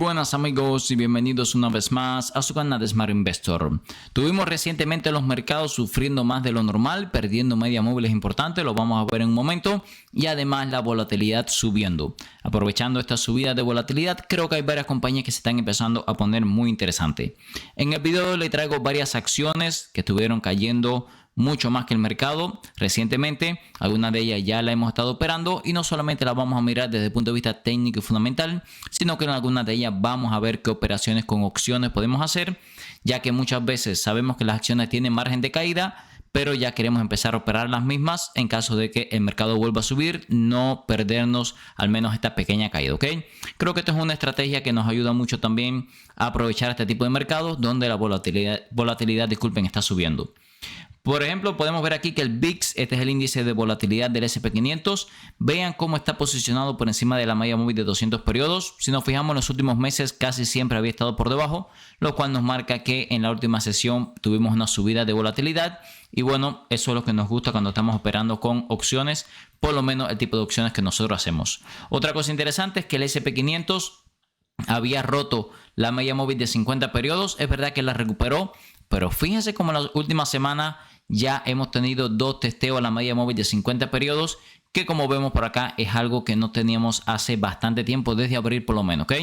buenas amigos y bienvenidos una vez más a su canal de Smart Investor. Tuvimos recientemente los mercados sufriendo más de lo normal, perdiendo media móviles importantes, lo vamos a ver en un momento, y además la volatilidad subiendo. Aprovechando esta subida de volatilidad, creo que hay varias compañías que se están empezando a poner muy interesantes. En el video le traigo varias acciones que estuvieron cayendo mucho más que el mercado recientemente. Algunas de ellas ya la hemos estado operando y no solamente las vamos a mirar desde el punto de vista técnico y fundamental, sino que en algunas de ellas vamos a ver qué operaciones con opciones podemos hacer, ya que muchas veces sabemos que las acciones tienen margen de caída, pero ya queremos empezar a operar las mismas en caso de que el mercado vuelva a subir, no perdernos al menos esta pequeña caída, ¿ok? Creo que esto es una estrategia que nos ayuda mucho también a aprovechar este tipo de mercados donde la volatilidad, está subiendo. Por ejemplo, podemos ver aquí que el VIX, este es el índice de volatilidad del S&P500. Vean cómo está posicionado por encima de la media móvil de 200 periodos. Si nos fijamos en los últimos meses, casi siempre había estado por debajo, lo cual nos marca que en la última sesión tuvimos una subida de volatilidad. Y bueno, eso es lo que nos gusta cuando estamos operando con opciones, por lo menos el tipo de opciones que nosotros hacemos. Otra cosa interesante es que el S&P500 había roto la media móvil de 50 periodos. Es verdad que la recuperó, pero fíjense cómo en la última semana ya hemos tenido dos testeos a la media móvil de 50 periodos, que como vemos por acá es algo que no teníamos hace bastante tiempo, desde abril por lo menos, ¿ok?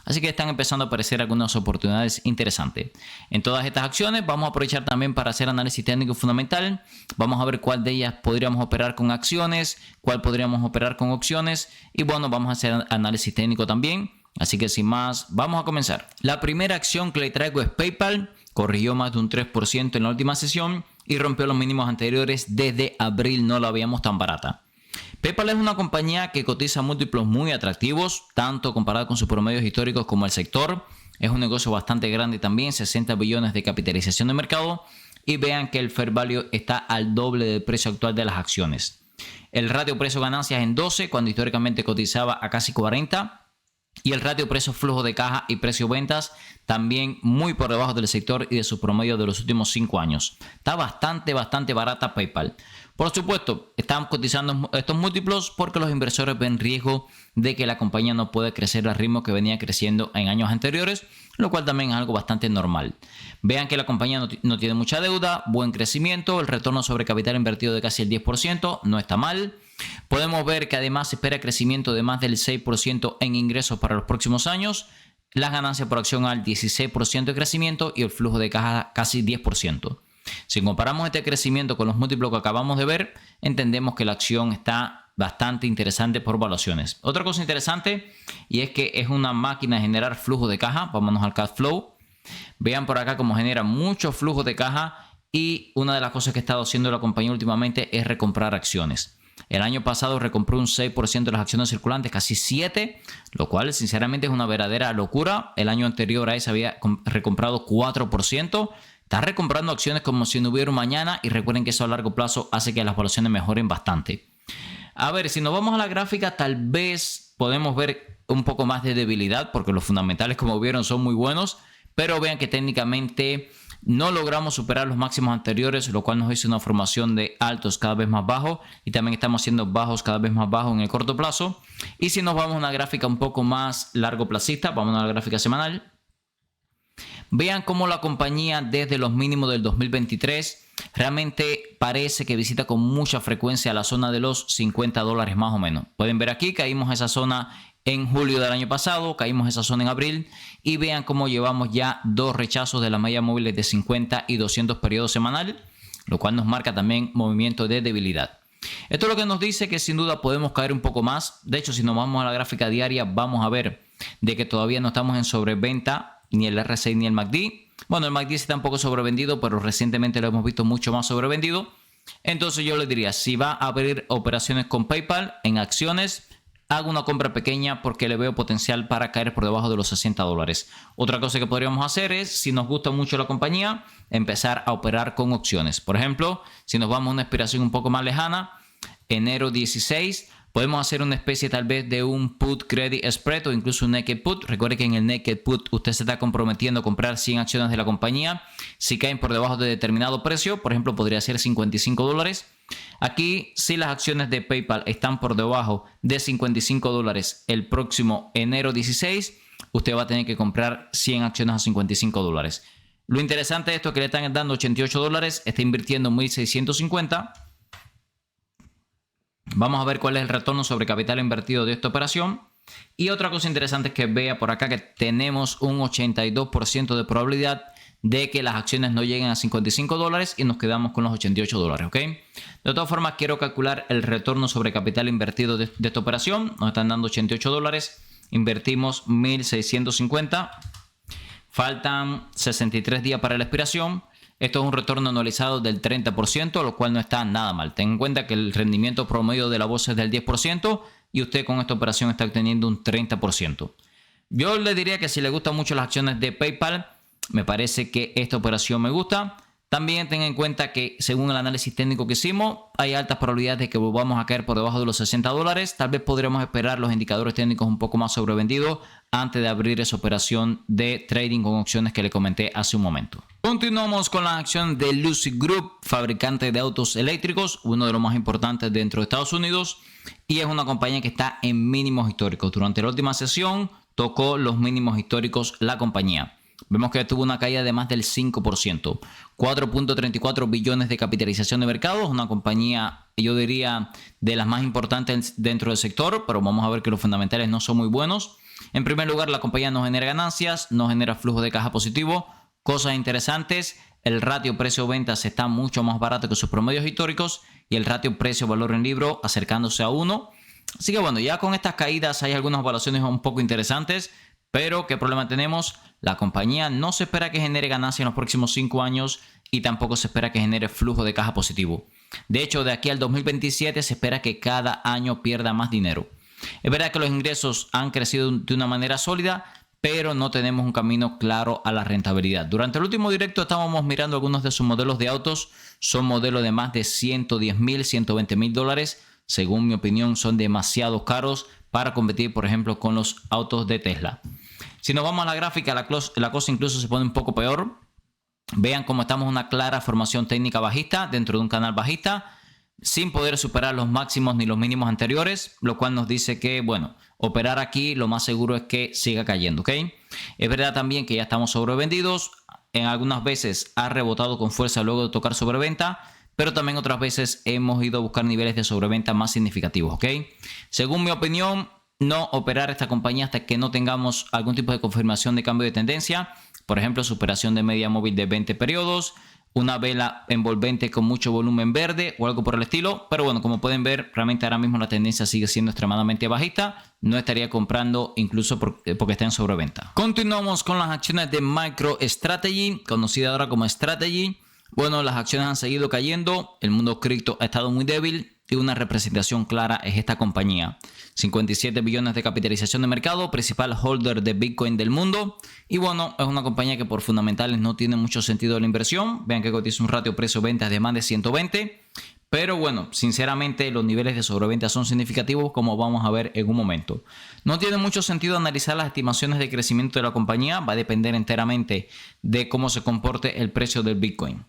Así que están empezando a aparecer algunas oportunidades interesantes. En todas estas acciones vamos a aprovechar también para hacer análisis técnico fundamental. Vamos a ver cuál de ellas podríamos operar con acciones, cuál podríamos operar con opciones y bueno, vamos a hacer análisis técnico también. Así que sin más, vamos a comenzar. La primera acción que le traigo es PayPal. Corrigió más de un 3% en la última sesión y rompió los mínimos anteriores. Desde abril no la veíamos tan barata. PayPal es una compañía que cotiza múltiplos muy atractivos, tanto comparado con sus promedios históricos como el sector. Es un negocio bastante grande también, 60 billones de capitalización de mercado. Y vean que el fair value está al doble del precio actual de las acciones. El ratio precio-ganancias en 12, cuando históricamente cotizaba a casi 40. Y el ratio precio-flujo de caja y precio-ventas también muy por debajo del sector y de su promedio de los últimos 5 años. Está bastante barata PayPal. Por supuesto, están cotizando estos múltiplos porque los inversores ven riesgo de que la compañía no pueda crecer al ritmo que venía creciendo en años anteriores, lo cual también es algo bastante normal. Vean que la compañía no tiene mucha deuda, buen crecimiento, el retorno sobre capital invertido de casi el 10%, no está mal. Podemos ver que además se espera crecimiento de más del 6% en ingresos para los próximos años, las ganancias por acción al 16% de crecimiento y el flujo de caja casi 10%. Si comparamos este crecimiento con los múltiplos que acabamos de ver, entendemos que la acción está bastante interesante por valuaciones. Otra cosa interesante y es que es una máquina de generar flujo de caja. Vámonos al cash flow. Vean por acá cómo genera mucho flujo de caja y una de las cosas que ha estado haciendo la compañía últimamente es recomprar acciones. El año pasado recompró un 6% de las acciones circulantes, casi 7%, lo cual sinceramente es una verdadera locura. El año anterior a ese había recomprado 4%. Está recomprando acciones como si no hubiera un mañana y recuerden que eso a largo plazo hace que las valuaciones mejoren bastante. A ver, si nos vamos a la gráfica, tal vez podemos ver un poco más de debilidad porque los fundamentales, como vieron, son muy buenos, pero vean que técnicamente no logramos superar los máximos anteriores, lo cual nos hizo una formación de altos cada vez más bajos y también estamos haciendo bajos cada vez más bajos en el corto plazo. Y si nos vamos a una gráfica un poco más largo plazista, vamos a la gráfica semanal. Vean cómo la compañía desde los mínimos del 2023 realmente parece que visita con mucha frecuencia la zona de los $50 más o menos. Pueden ver aquí, caímos a esa zona en julio del año pasado, caímos a esa zona en abril y vean cómo llevamos ya dos rechazos de la media móvil de 50 y 200 periodos semanal, lo cual nos marca también movimiento de debilidad. Esto es lo que nos dice que sin duda podemos caer un poco más. De hecho, si nos vamos a la gráfica diaria, vamos a ver de que todavía no estamos en sobreventa ni el RSI ni el MACD. Bueno, el MACD está un poco sobrevendido, pero recientemente lo hemos visto mucho más sobrevendido. Entonces yo les diría, si va a abrir operaciones con PayPal en acciones, hago una compra pequeña porque le veo potencial para caer por debajo de los $60. Otra cosa que podríamos hacer es, si nos gusta mucho la compañía, empezar a operar con opciones. Por ejemplo, si nos vamos a una expiración un poco más lejana, enero 16, podemos hacer una especie tal vez de un put credit spread o incluso un naked put. Recuerde que en el naked put usted se está comprometiendo a comprar 100 acciones de la compañía. Si caen por debajo de determinado precio, por ejemplo, podría ser $55. Aquí, si las acciones de PayPal están por debajo de $55 el próximo enero 16, usted va a tener que comprar 100 acciones a 55 dólares. Lo interesante de esto es que le están dando 88 dólares, está invirtiendo 1.650. Vamos a ver cuál es el retorno sobre capital invertido de esta operación. Y otra cosa interesante es que vea por acá que tenemos un 82% de probabilidad de que las acciones no lleguen a 55 dólares y nos quedamos con los 88 dólares, ¿ok? De todas formas, quiero calcular el retorno sobre capital invertido de esta operación. Nos están dando 88 dólares, invertimos 1.650. Faltan 63 días para la expiración. Esto es un retorno anualizado del 30%, lo cual no está nada mal. Ten en cuenta que el rendimiento promedio de la bolsa es del 10% y usted con esta operación está obteniendo un 30%. Yo le diría que si le gustan mucho las acciones de PayPal, me parece que esta operación me gusta. También ten en cuenta que según el análisis técnico que hicimos, hay altas probabilidades de que volvamos a caer por debajo de los 60 dólares. Tal vez podremos esperar los indicadores técnicos un poco más sobrevendidos antes de abrir esa operación de trading con opciones que le comenté hace un momento. Continuamos con las acciones de Lucid Group, fabricante de autos eléctricos, uno de los más importantes dentro de Estados Unidos, y es una compañía que está en mínimos históricos. Durante la última sesión tocó los mínimos históricos la compañía. Vemos que tuvo una caída de más del 5%. 4.34 billones de capitalización de mercado. Es una compañía, yo diría, de las más importantes dentro del sector, pero vamos a ver que los fundamentales no son muy buenos. En primer lugar, la compañía no genera ganancias, no genera flujo de caja positivo. Cosas interesantes, el ratio precio-ventas está mucho más barato que sus promedios históricos y el ratio precio-valor en libro acercándose a 1. Así que bueno, ya con estas caídas hay algunas evaluaciones un poco interesantes. Pero, ¿qué problema tenemos? La compañía no se espera que genere ganancia en los próximos 5 años y tampoco se espera que genere flujo de caja positivo. De hecho, de aquí al 2027 se espera que cada año pierda más dinero. Es verdad que los ingresos han crecido de una manera sólida, pero no tenemos un camino claro a la rentabilidad. Durante el último directo estábamos mirando algunos de sus modelos de autos. Son modelos de más de 110,000, 120,000 dólares. Según mi opinión, son demasiado caros para competir, por ejemplo, con los autos de Tesla. Si nos vamos a la gráfica, la cosa incluso se pone un poco peor. Vean cómo estamos en una clara formación técnica bajista dentro de un canal bajista, sin poder superar los máximos ni los mínimos anteriores, lo cual nos dice que, bueno, operar aquí lo más seguro es que siga cayendo, ¿ok? Es verdad también que ya estamos sobrevendidos. En algunas veces ha rebotado con fuerza luego de tocar sobreventa, pero también otras veces hemos ido a buscar niveles de sobreventa más significativos, ¿ok? Según mi opinión, no operar esta compañía hasta que no tengamos algún tipo de confirmación de cambio de tendencia. Por ejemplo, superación de media móvil de 20 periodos, una vela envolvente con mucho volumen verde o algo por el estilo. Pero bueno, como pueden ver, realmente ahora mismo la tendencia sigue siendo extremadamente bajista. No estaría comprando incluso porque está en sobreventa. Continuamos con las acciones de MicroStrategy, conocida ahora como Strategy. Bueno, las acciones han seguido cayendo, el mundo cripto ha estado muy débil y una representación clara es esta compañía. 57 billones de capitalización de mercado, principal holder de Bitcoin del mundo. Y bueno, es una compañía que por fundamentales no tiene mucho sentido la inversión. Vean que cotiza un ratio precio-ventas de más de 120. Pero bueno, sinceramente los niveles de sobreventa son significativos, como vamos a ver en un momento. No tiene mucho sentido analizar las estimaciones de crecimiento de la compañía. Va a depender enteramente de cómo se comporte el precio del Bitcoin.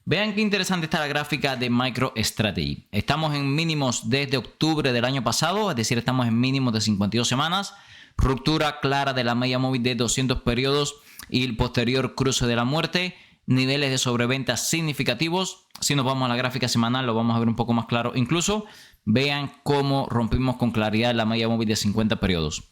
Vean qué interesante está la gráfica de MicroStrategy. Estamos en mínimos desde octubre del año pasado, es decir, estamos en mínimos de 52 semanas. Ruptura clara de la media móvil de 200 periodos y el posterior cruce de la muerte. Niveles de sobreventa significativos. Si nos vamos a la gráfica semanal lo vamos a ver un poco más claro. Incluso vean cómo rompimos con claridad la media móvil de 50 periodos.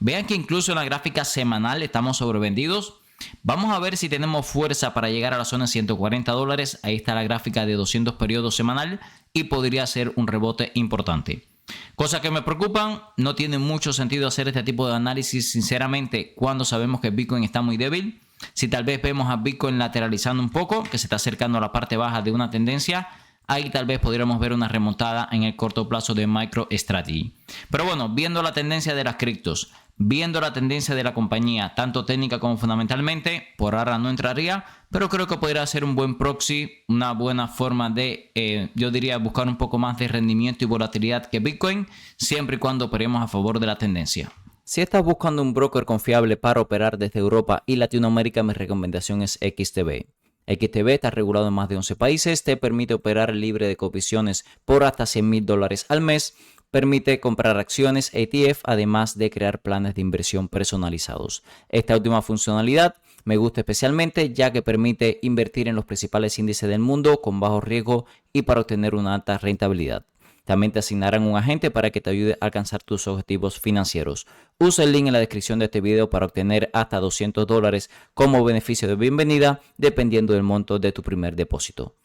Vean que incluso en la gráfica semanal estamos sobrevendidos. Vamos a ver si tenemos fuerza para llegar a la zona de 140 dólares. Ahí está la gráfica de 200 periodos semanal y podría ser un rebote importante. Cosas que me preocupan, no tiene mucho sentido hacer este tipo de análisis sinceramente cuando sabemos que Bitcoin está muy débil. Si tal vez vemos a Bitcoin lateralizando un poco, que se está acercando a la parte baja de una tendencia, ahí tal vez podríamos ver una remontada en el corto plazo de MicroStrategy. Pero bueno, viendo la tendencia de las criptos, viendo la tendencia de la compañía, tanto técnica como fundamentalmente, por ahora no entraría, pero creo que podría ser un buen proxy, una buena forma de, yo diría, buscar un poco más de rendimiento y volatilidad que Bitcoin, siempre y cuando operemos a favor de la tendencia. Si estás buscando un broker confiable para operar desde Europa y Latinoamérica, mi recomendación es XTB. XTB está regulado en más de 11 países, te permite operar libre de comisiones por hasta $100,000 al mes, permite comprar acciones ETF, además de crear planes de inversión personalizados. Esta última funcionalidad me gusta especialmente ya que permite invertir en los principales índices del mundo con bajo riesgo y para obtener una alta rentabilidad. También te asignarán un agente para que te ayude a alcanzar tus objetivos financieros. Usa el link en la descripción de este video para obtener hasta $200 como beneficio de bienvenida, dependiendo del monto de tu primer depósito.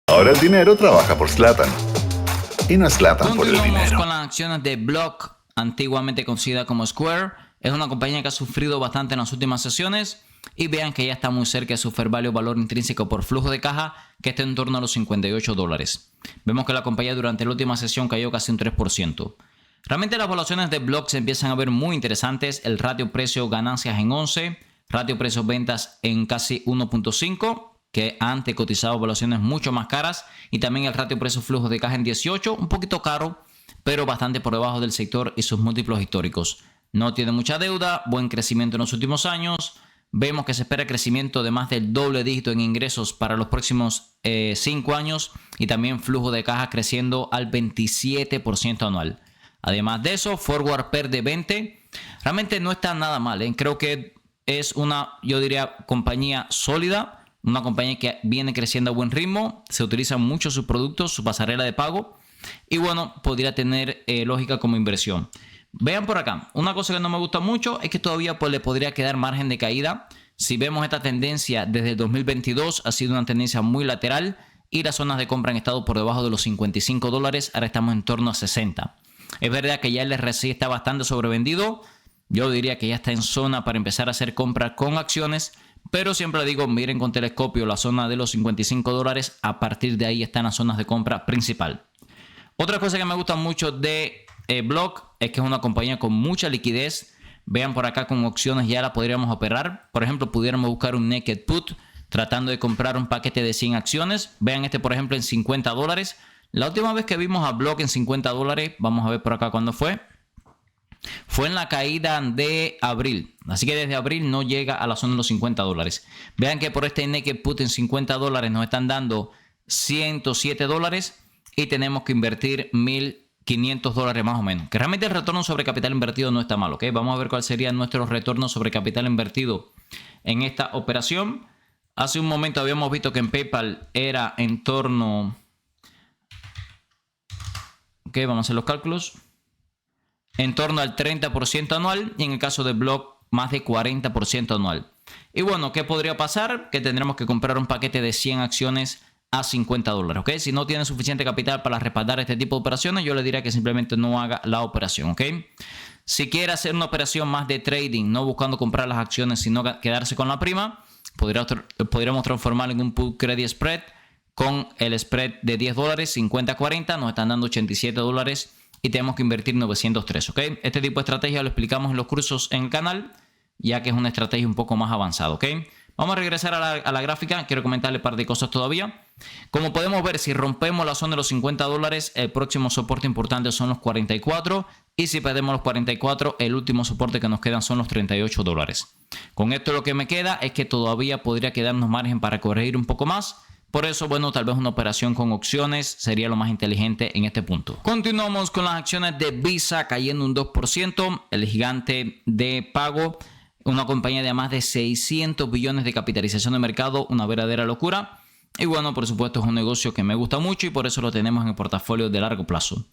Ahora el dinero trabaja por Zlatan. Y no es Zlatan por el Continuamos dinero. con las acciones de Block, antiguamente conocida como Square. Es una compañía que ha sufrido bastante en las últimas sesiones. Y vean que ya está muy cerca de su fair value, valor intrínseco por flujo de caja, que está en torno a los $58. Vemos que la compañía durante la última sesión cayó casi un 3%. Realmente las evaluaciones de Block se empiezan a ver muy interesantes. El ratio precio ganancias en 11, ratio precio ventas en casi 1.5, que antes cotizaba evaluaciones mucho más caras. Y también el ratio precio flujo de caja en 18, un poquito caro, pero bastante por debajo del sector y sus múltiplos históricos. No tiene mucha deuda, buen crecimiento en los últimos años. Vemos que se espera crecimiento de más del doble dígito en ingresos para los próximos 5 años y también flujo de caja creciendo al 27% anual. Además de eso, forward PER de 20. Realmente no está nada mal, ¿eh? Creo que es una, yo diría, compañía sólida, una compañía que viene creciendo a buen ritmo, se utilizan mucho sus productos, su pasarela de pago y bueno, podría tener lógica como inversión. Vean por acá, una cosa que no me gusta mucho es que todavía le podría quedar margen de caída. Si vemos esta tendencia desde el 2022 ha sido una tendencia muy lateral y las zonas de compra han estado por debajo de los $55, ahora estamos en torno a 60. Es verdad que ya el RSI está bastante sobrevendido, yo diría que ya está en zona para empezar a hacer compras con acciones, pero siempre digo, miren con telescopio la zona de los $55, a partir de ahí están las zonas de compra principal. Otra cosa que me gusta mucho de Block es que es una compañía con mucha liquidez. Vean por acá con opciones ya la podríamos operar. Por ejemplo, pudiéramos buscar un naked put tratando de comprar un paquete de 100 acciones. Vean este por ejemplo en $50. La última vez que vimos a Block en $50, vamos a ver por acá cuándo fue. Fue en la caída de abril. Así que desde abril no llega a la zona de los $50. Vean que por este naked put en $50 nos están dando $107 y tenemos que invertir $1,500 más o menos. Que realmente el retorno sobre capital invertido no está mal, ¿ok? Vamos a ver cuál sería nuestro retorno sobre capital invertido en esta operación. Hace un momento habíamos visto que en PayPal era en torno... Ok, vamos a hacer los cálculos. En torno al 30% anual y en el caso de Block más de 40% anual. Y bueno, ¿qué podría pasar? Que tendremos que comprar un paquete de 100 acciones a $50, ¿ok? Si no tiene suficiente capital para respaldar este tipo de operaciones, yo le diría que simplemente no haga la operación, ¿ok? Si quiere hacer una operación más de trading, no buscando comprar las acciones, sino quedarse con la prima, podríamos transformarlo en un put credit spread con el spread de $10, 50-40, nos están dando $87 y tenemos que invertir 903, ¿ok? Este tipo de estrategia lo explicamos en los cursos en el canal, ya que es una estrategia un poco más avanzada, ¿ok? Vamos a regresar a la gráfica. Quiero comentarle un par de cosas todavía. Como podemos ver, si rompemos la zona de los $50, el próximo soporte importante son los 44. Y si perdemos los 44, el último soporte que nos quedan son los $38. Con esto lo que me queda es que todavía podría quedarnos margen para corregir un poco más. Por eso, bueno, tal vez una operación con opciones sería lo más inteligente en este punto. Continuamos con las acciones de Visa cayendo un 2%. El gigante de pago. Una compañía de más de 600 billones de capitalización de mercado, una verdadera locura. Y bueno, por supuesto es un negocio que me gusta mucho y por eso lo tenemos en el portafolio de largo plazo.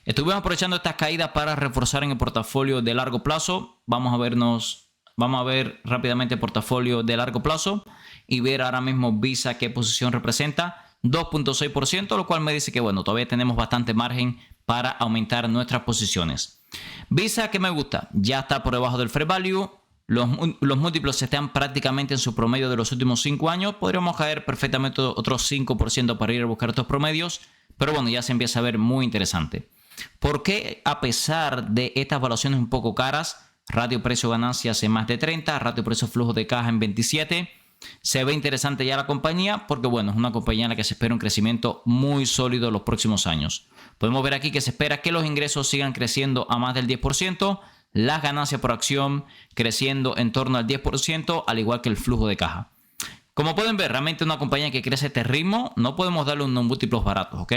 Estuvimos aprovechando estas caídas para reforzar en el portafolio de largo plazo. Vamos a ver rápidamente el portafolio de largo plazo y ver ahora mismo Visa qué posición representa. 2.6%, lo cual me dice que bueno, todavía tenemos bastante margen para aumentar nuestras posiciones. Visa, que me gusta, ya está por debajo del fair value. Los múltiplos están prácticamente en su promedio de los últimos 5 años. Podríamos caer perfectamente otro 5% para ir a buscar estos promedios. Pero bueno, ya se empieza a ver muy interesante. ¿Por qué a pesar de estas evaluaciones un poco caras, ratio precio-ganancias en más de 30, ratio precio-flujo de caja en 27, se ve interesante ya la compañía? Porque bueno, es una compañía en la que se espera un crecimiento muy sólido en los próximos años. Podemos ver aquí que se espera que los ingresos sigan creciendo a más del 10%, las ganancias por acción creciendo en torno al 10%, al igual que el flujo de caja. Como pueden ver, realmente una compañía que crece a este ritmo, no podemos darle unos múltiplos baratos, ¿ok?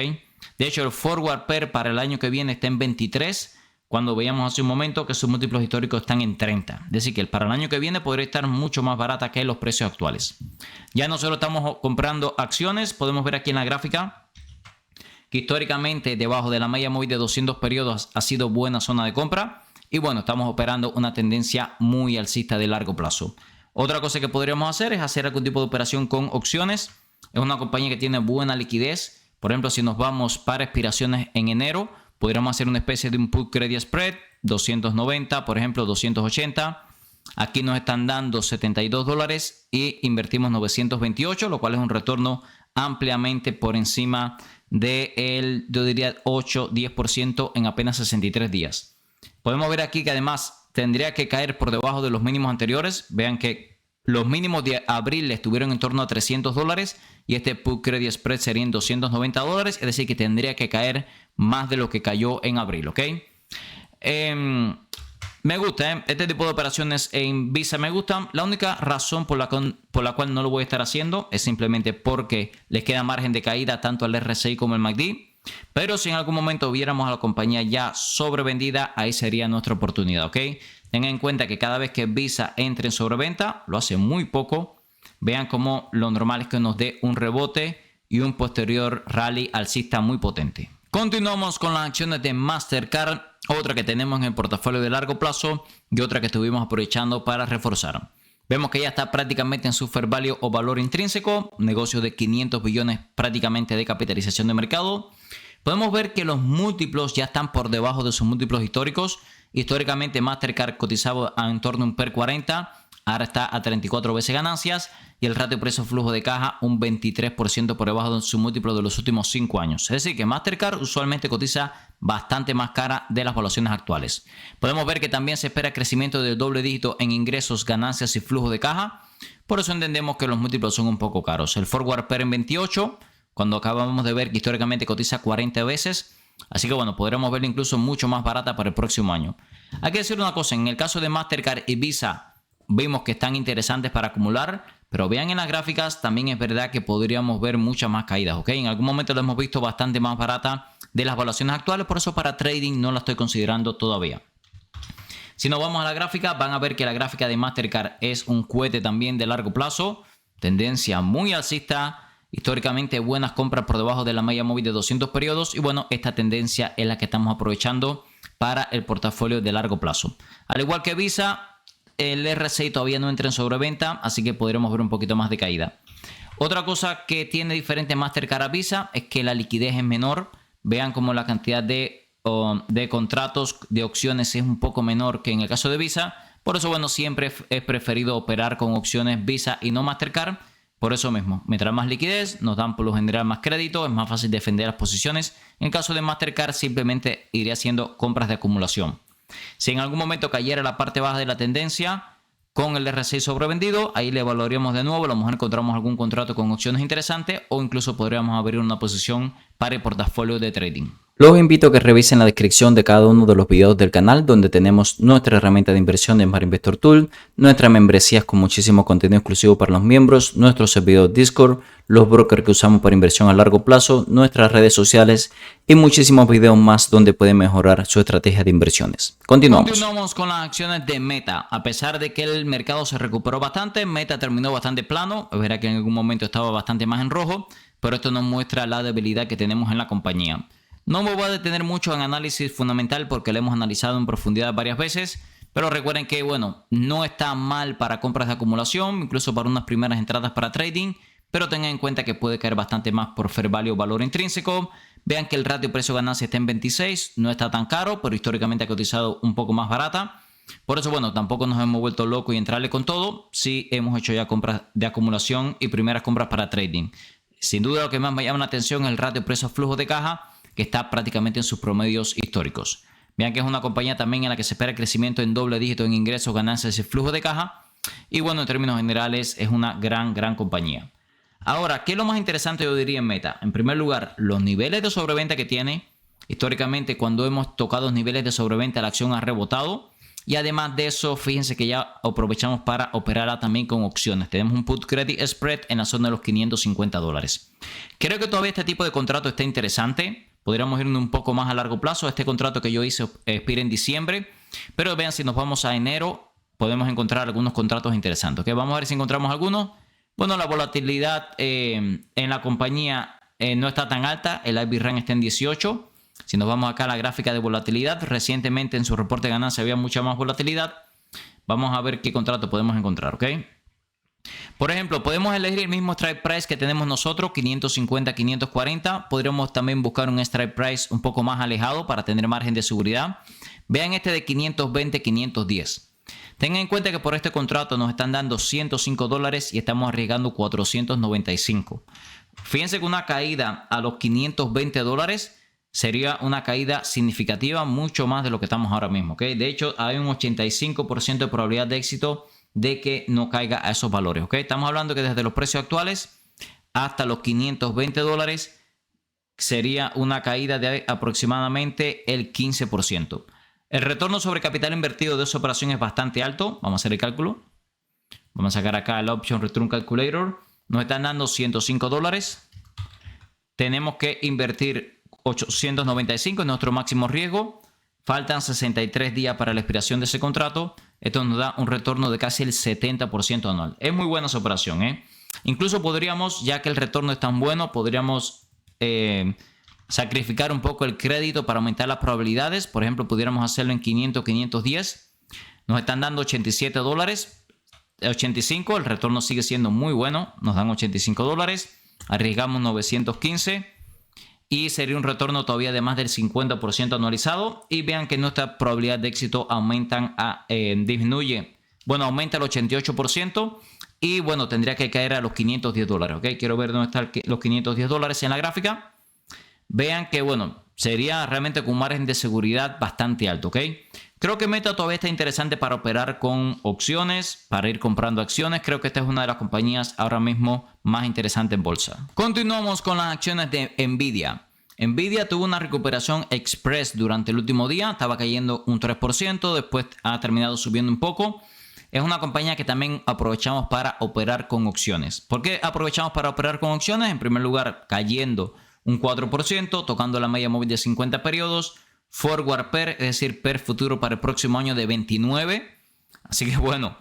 De hecho, el forward PER para el año que viene está en 23, cuando veíamos hace un momento que sus múltiplos históricos están en 30. Es decir, que para el año que viene podría estar mucho más barata que los precios actuales. Ya nosotros estamos comprando acciones, podemos ver aquí en la gráfica que históricamente debajo de la media móvil de 200 periodos ha sido buena zona de compra. Y bueno, estamos operando una tendencia muy alcista de largo plazo. Otra cosa que podríamos hacer es hacer algún tipo de operación con opciones. Es una compañía que tiene buena liquidez. Por ejemplo, si nos vamos para expiraciones en enero, podríamos hacer una especie de un put credit spread, 290, por ejemplo, 280. Aquí nos están dando $72 y invertimos 928, lo cual es un retorno ampliamente por encima del, yo diría, 8-10% en apenas 63 días. Podemos ver aquí que además tendría que caer por debajo de los mínimos anteriores. Vean que los mínimos de abril estuvieron en torno a $300 y este put credit spread serían $290. Es decir, que tendría que caer más de lo que cayó en abril, ¿ok? Me gusta, este tipo de operaciones en Visa me gustan. La única razón por la cual no lo voy a estar haciendo es simplemente porque les queda margen de caída tanto al RSI como al MACD. Pero si en algún momento viéramos a la compañía ya sobrevendida, ahí sería nuestra oportunidad, ¿ok? Tengan en cuenta que cada vez que Visa entre en sobreventa, lo hace muy poco. Vean cómo lo normal es que nos dé un rebote y un posterior rally alcista muy potente. Continuamos con las acciones de Mastercard, otra que tenemos en el portafolio de largo plazo y otra que estuvimos aprovechando para reforzar. Vemos que ya está prácticamente en su fair value o valor intrínseco, negocio de 500 billones prácticamente de capitalización de mercado. Podemos ver que los múltiplos ya están por debajo de sus múltiplos históricos. Históricamente Mastercard cotizaba en torno a un PER 40, ahora está a 34 veces ganancias y el ratio precio-flujo de caja un 23% por debajo de su múltiplo de los últimos 5 años. Es decir, que Mastercard usualmente cotiza bastante más cara de las valuaciones actuales. Podemos ver que también se espera crecimiento del doble dígito en ingresos, ganancias y flujo de caja. Por eso entendemos que los múltiplos son un poco caros. El forward PER en 28, cuando acabamos de ver que históricamente cotiza 40 veces. Así que bueno, podremos verla incluso mucho más barata para el próximo año. Hay que decir una cosa, en el caso de Mastercard y Visa, vimos que están interesantes para acumular, pero vean en las gráficas, también es verdad que podríamos ver muchas más caídas, ¿ok? En algún momento lo hemos visto bastante más barata de las valuaciones actuales, por eso para trading no la estoy considerando todavía. Si nos vamos a la gráfica, van a ver que la gráfica de Mastercard es un cohete también de largo plazo, tendencia muy alcista, históricamente buenas compras por debajo de la media móvil de 200 periodos y bueno, esta tendencia es la que estamos aprovechando para el portafolio de largo plazo. Al igual que Visa, el RSI todavía no entra en sobreventa, así que podremos ver un poquito más de caída. Otra cosa que tiene diferente Mastercard a Visa es que la liquidez es menor. Vean cómo la cantidad de contratos de opciones es un poco menor que en el caso de Visa. Por eso, bueno, siempre es preferido operar con opciones Visa y no Mastercard. Por eso mismo, mientras más liquidez, nos dan por lo general más crédito, es más fácil defender las posiciones. En el caso de Mastercard, simplemente iría haciendo compras de acumulación. Si en algún momento cayera la parte baja de la tendencia con el RSI sobrevendido, ahí le evaluaríamos de nuevo, a lo mejor encontramos algún contrato con opciones interesantes o incluso podríamos abrir una posición para el portafolio de trading. Los invito a que revisen la descripción de cada uno de los videos del canal donde tenemos nuestra herramienta de inversión de Smart Investor Tool, nuestras membresías con muchísimo contenido exclusivo para los miembros, nuestro servidor Discord, los brokers que usamos para inversión a largo plazo, nuestras redes sociales y muchísimos videos más donde pueden mejorar su estrategia de inversiones. Continuamos con las acciones de Meta. A pesar de que el mercado se recuperó bastante, Meta terminó bastante plano. Verá que en algún momento estaba bastante más en rojo, pero esto nos muestra la debilidad que tenemos en la compañía. No me voy a detener mucho en análisis fundamental porque lo hemos analizado en profundidad varias veces, pero recuerden que bueno, no está mal para compras de acumulación, incluso para unas primeras entradas para trading, pero tengan en cuenta que puede caer bastante más por fair value o valor intrínseco. Vean que el ratio precio-ganancia está en 26, no está tan caro, pero históricamente ha cotizado un poco más barata. Por eso, bueno, tampoco nos hemos vuelto locos y entrarle con todo. Sí hemos hecho ya compras de acumulación y primeras compras para trading. Sin duda lo que más me llama la atención es el ratio precio-flujo de caja, que está prácticamente en sus promedios históricos. Vean que es una compañía también en la que se espera crecimiento en doble dígito en ingresos, ganancias y flujo de caja. Y bueno, en términos generales es una gran compañía. Ahora, ¿qué es lo más interesante yo diría en Meta? En primer lugar, los niveles de sobreventa que tiene. Históricamente, cuando hemos tocado niveles de sobreventa, la acción ha rebotado. Y además de eso, fíjense que ya aprovechamos para operarla también con opciones. Tenemos un put credit spread en la zona de los $550. Creo que todavía este tipo de contrato está interesante. Podríamos irnos un poco más a largo plazo. Este contrato que yo hice expira en diciembre. Pero vean, si nos vamos a enero, podemos encontrar algunos contratos interesantes. ¿Okay? Vamos a ver si encontramos algunos. Bueno, la volatilidad en la compañía no está tan alta. El IB Run está en 18. Si nos vamos acá a la gráfica de volatilidad, recientemente en su reporte de ganancia había mucha más volatilidad. Vamos a ver qué contrato podemos encontrar, ¿ok? Por ejemplo, podemos elegir el mismo strike price que tenemos nosotros, 550, 540. Podríamos también buscar un strike price un poco más alejado para tener margen de seguridad. Vean este de 520, 510. Tengan en cuenta que por este contrato nos están dando $105 y estamos arriesgando 495. Fíjense que una caída a los $520 sería una caída significativa, mucho más de lo que estamos ahora mismo, ¿ok? De hecho, hay un 85% de probabilidad de éxito de que no caiga a esos valores, ¿ok? Estamos hablando que desde los precios actuales hasta los $520 sería una caída de aproximadamente el 15%. El retorno sobre capital invertido de esa operación es bastante alto. Vamos a hacer el cálculo. Vamos a sacar acá el Option Return Calculator. Nos están dando $105. Tenemos que invertir 895 en nuestro máximo riesgo. Faltan 63 días para la expiración de ese contrato. Esto nos da un retorno de casi el 70% anual. Es muy buena esa operación, ¿eh? Incluso podríamos, ya que el retorno es tan bueno, podríamos sacrificar un poco el crédito para aumentar las probabilidades. Por ejemplo, pudiéramos hacerlo en 500, 510. Nos están dando $87. 85, el retorno sigue siendo muy bueno. Nos dan $85. Arriesgamos 915. Y sería un retorno todavía de más del 50% anualizado. Y vean que nuestra probabilidad de éxito disminuye. Bueno, aumenta el 88%. Y bueno, tendría que caer a los $510. ¿Ok? Quiero ver dónde están los $510 en la gráfica. Vean que bueno, sería realmente con un margen de seguridad bastante alto. ¿Ok? Creo que Meta todavía está interesante para operar con opciones, para ir comprando acciones. Creo que esta es una de las compañías ahora mismo más interesantes en bolsa. Continuamos con las acciones de Nvidia. Nvidia tuvo una recuperación express durante el último día. Estaba cayendo un 3%, después ha terminado subiendo un poco. Es una compañía que también aprovechamos para operar con opciones. ¿Por qué aprovechamos para operar con opciones? En primer lugar, cayendo un 4%, tocando la media móvil de 50 periodos. Forward PER, es decir, PER futuro para el próximo año de 29. Así que bueno,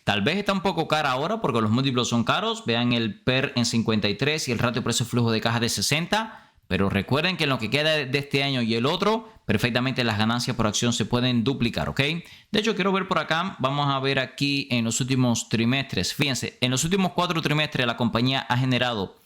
tal vez está un poco cara ahora porque los múltiplos son caros. Vean el PER en 53 y el ratio precio-flujo de caja de 60. Pero recuerden que en lo que queda de este año y el otro, perfectamente las ganancias por acción se pueden duplicar, ¿ok? De hecho, quiero ver por acá, vamos a ver aquí en los últimos trimestres. Fíjense, en los últimos 4 trimestres la compañía ha generado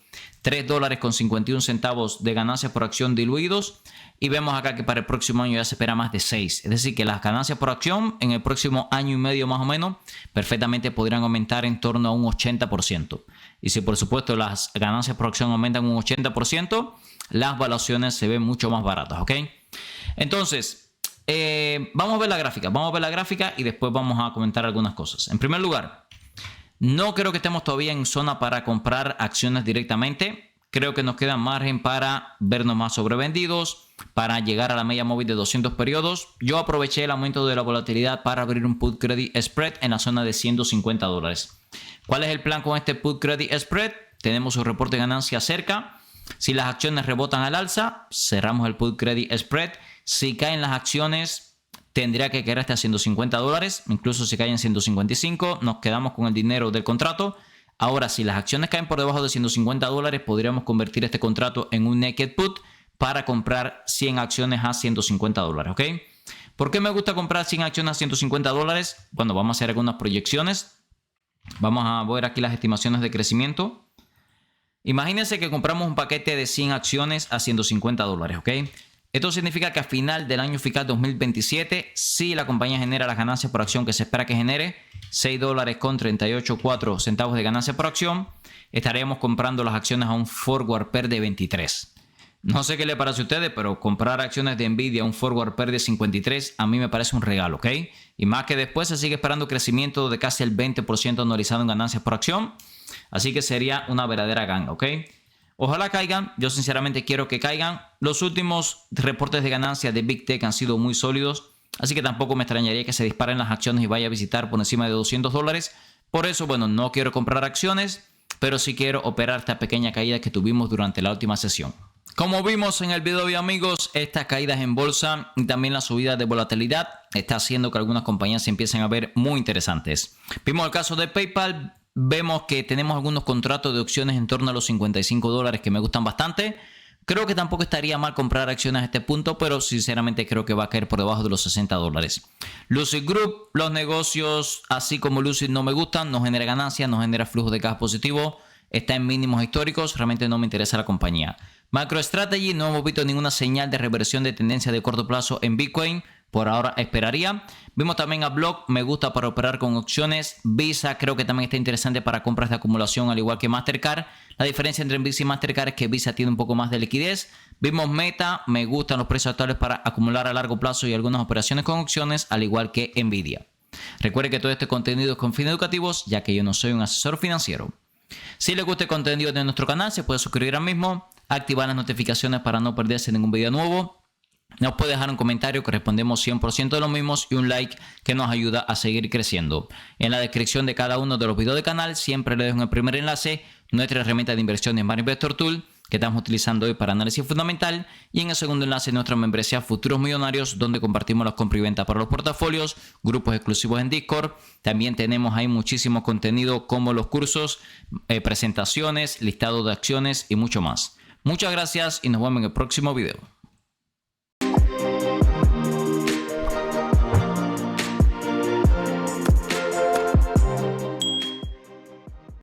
$3.51 de ganancias por acción diluidos. Y vemos acá que para el próximo año ya se espera más de 6. Es decir, que las ganancias por acción en el próximo año y medio más o menos perfectamente podrían aumentar en torno a un 80%. Y si por supuesto las ganancias por acción aumentan un 80%, las valuaciones se ven mucho más baratas, ¿ok? Entonces, vamos a ver la gráfica. Vamos a ver la gráfica y después vamos a comentar algunas cosas. En primer lugar, no creo que estemos todavía en zona para comprar acciones directamente. Creo que nos queda margen para vernos más sobrevendidos, para llegar a la media móvil de 200 periodos. Yo aproveché el aumento de la volatilidad para abrir un put credit spread en la zona de $150. ¿Cuál es el plan con este put credit spread? Tenemos su reporte de ganancia cerca. Si las acciones rebotan al alza, cerramos el put credit spread. Si caen las acciones, tendría que caer hasta $150. Incluso si caen 155, nos quedamos con el dinero del contrato. Ahora, si las acciones caen por debajo de $150, podríamos convertir este contrato en un naked put para comprar 100 acciones a $150, ¿ok? ¿Por qué me gusta comprar 100 acciones a $150? Bueno, vamos a hacer algunas proyecciones. Vamos a ver aquí las estimaciones de crecimiento. Imagínense que compramos un paquete de 100 acciones a $150, ¿ok? Esto significa que a final del año fiscal 2027, si la compañía genera las ganancias por acción que se espera que genere, $6.384 de ganancia por acción, estaríamos comprando las acciones a un forward PER de 23. No sé qué le parece a ustedes, pero comprar acciones de Nvidia a un forward PER de 53 a mí me parece un regalo, ¿ok? Y más que después se sigue esperando crecimiento de casi el 20% anualizado en ganancias por acción. Así que sería una verdadera ganga, ¿ok? Ojalá caigan, yo sinceramente quiero que caigan. Los últimos reportes de ganancias de Big Tech han sido muy sólidos. Así que tampoco me extrañaría que se disparen las acciones y vaya a visitar por encima de $200. Por eso, bueno, no quiero comprar acciones, pero sí quiero operar esta pequeña caída que tuvimos durante la última sesión. Como vimos en el video de amigos, estas caídas en bolsa y también la subida de volatilidad está haciendo que algunas compañías se empiecen a ver muy interesantes. Vimos el caso de PayPal, vemos que tenemos algunos contratos de opciones en torno a los $55 que me gustan bastante. Creo que tampoco estaría mal comprar acciones a este punto, pero sinceramente creo que va a caer por debajo de los $60. Lucid Group, los negocios así como Lucid no me gustan, no genera ganancias, no genera flujo de caja positivo, está en mínimos históricos, realmente no me interesa la compañía. MicroStrategy, no hemos visto ninguna señal de reversión de tendencia de corto plazo en Bitcoin. Por ahora esperaría. Vimos también a Block, me gusta para operar con opciones. Visa creo que también está interesante para compras de acumulación, al igual que Mastercard. La diferencia entre Visa y Mastercard es que Visa tiene un poco más de liquidez. Vimos Meta, me gustan los precios actuales para acumular a largo plazo y algunas operaciones con opciones, al igual que Nvidia. Recuerde que todo este contenido es con fines educativos, ya que yo no soy un asesor financiero. Si les gusta el contenido de nuestro canal, se puede suscribir ahora mismo, activar las notificaciones para no perderse ningún video nuevo. Nos puede dejar un comentario que respondemos 100% de los mismos y un like que nos ayuda a seguir creciendo. En la descripción de cada uno de los videos del canal siempre les dejo en el primer enlace nuestra herramienta de inversión de Smart Investor Tool que estamos utilizando hoy para análisis fundamental, y en el segundo enlace nuestra membresía Futuros Millonarios, donde compartimos las compra y venta para los portafolios, grupos exclusivos en Discord. También tenemos ahí muchísimo contenido como los cursos, presentaciones, listado de acciones y mucho más. Muchas gracias y nos vemos en el próximo video.